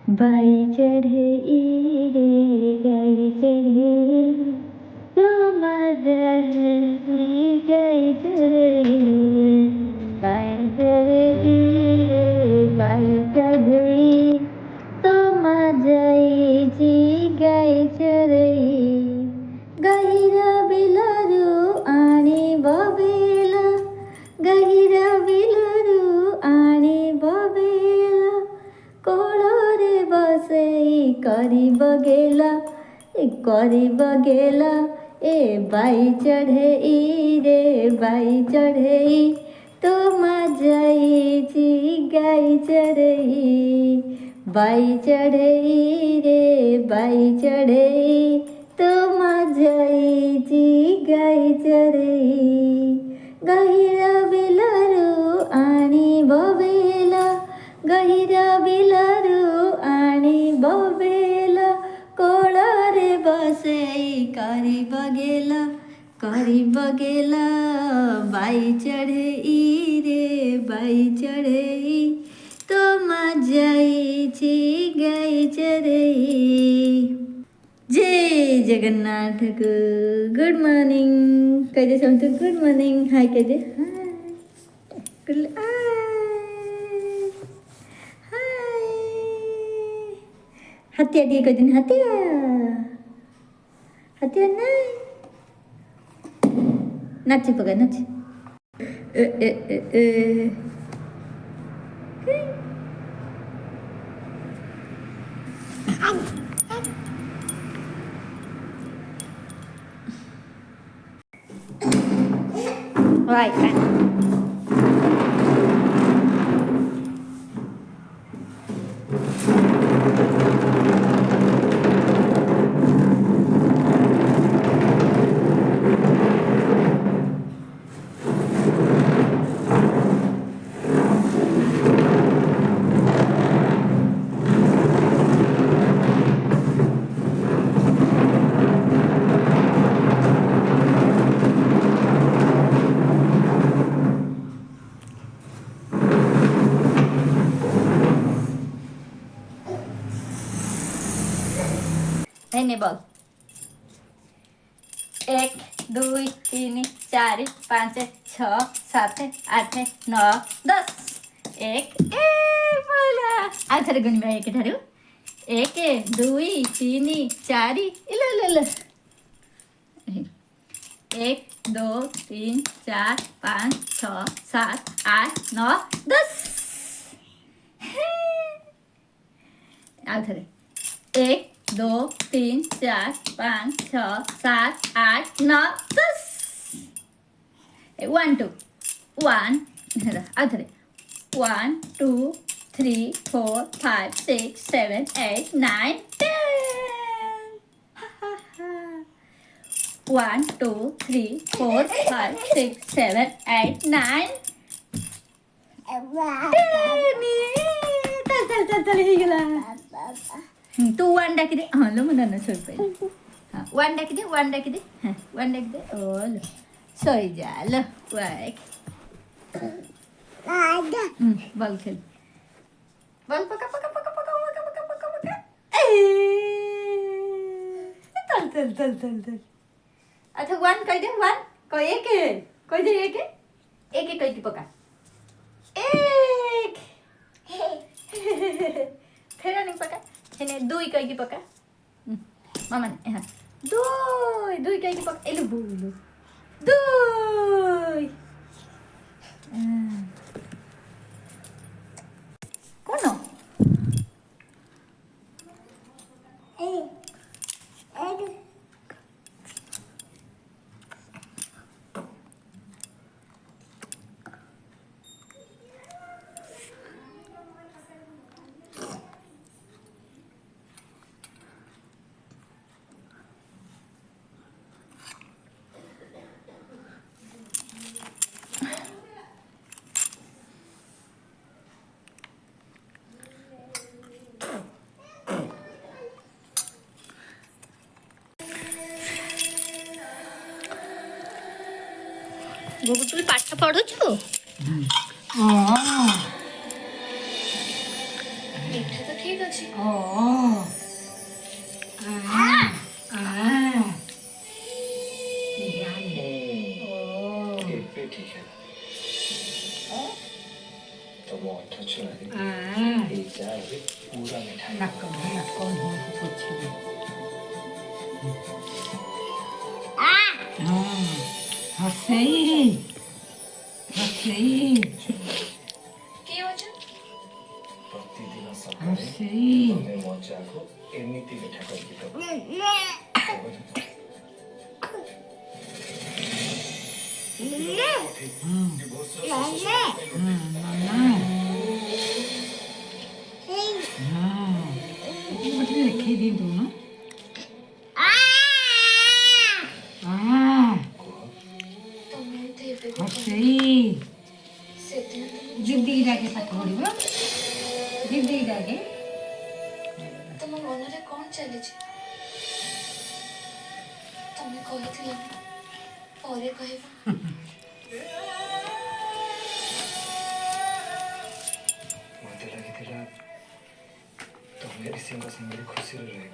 By चढ़े रे गाई चढ़े तुम गाई चढ़े गाई चढ़े गाई चढ़े तुम जाई गाई चढ़े गहिरा बिलरू आणी बबेला गहिरा बिलरू आणी बबेला कोଳରେ बसेई करी बगेला ए बाई चढ़े रे बाई चढ़े तो मजाई गाई चढ़े बाई चढ़े रे बाई चढ़े तो मजाई गाई चढ़े गहिरा बिलरू आणी बबेला गहिरा बिलरू आणी बबेला कोଳରେ बसेई करी बगेला बाई चढ़े रे बाई चढ़े तो मजाई गाई चढ़े। जय जगन्नाथ को गुड मॉर्निंग कह दे सब तो गुड मॉर्निंग हाय कह दे hati dia kau jenis hati naik naci pakai naci right kan ini bol 1 2 3 4 5 6 7 8 9 10 एक बोला आ थरे गणी में एक ठारू 1 2 3 4 इला ला 1 2 3 4 5 6 7 8 9 10 आ थरे 1 2 3 4 5 6 7 8 9 10 1 2 1 अधरे 1 2 3 4 5 6 7 8 9 10 1 2 3 4 5 6 7 8 9 चल ही गेला तू वन डाकी दे हाँ लो मना सोई पहले हाँ वन डाकी दे हाँ वन डाकी दे ओ लो सोई जा लो वाइक बॉल खेल बॉल पका पका पका पका पका पका पका पका चल अच्छा वन कह दे वन कोई एक कोई दे एक कह दे पका एक फिर नहीं पका ini dui kau lagi pakai, mama ni, dui kau lagi pakai, elu bulu, dui, kono, गुगु तू पाठ पढ़ुछु हां एटा तो ठीक अछि ओ आ आ ओ एक पे ठीक है तो वो अच्छा चला है आ ये चाय भी पूरा मिठाई नक्कन हो कुछ भी हसई हसई কি হচ্ছে प्रतिदिन सकाळे हसई ତମେ ମଜାକୁ ଏମିତି ମିଠା କରିକି ଦବ लिखे दी दोनों ତମେ ଏମିତି ଏବେ ବି हसई ସେଦିନ ତମେ दीदी डाके पाठ पढ़िब दीदी डाके ତମ ମନରେ କ'ଣ ଚାଲିଛି ତମେ କହିଥିଲ ନା ପରେ କହିବ ମତେ ଲାଗିଥିଲା ତମେ ଋଷିଙ୍କ ସାଙ୍ଗରେ ଖୁସିରେ ରହିବ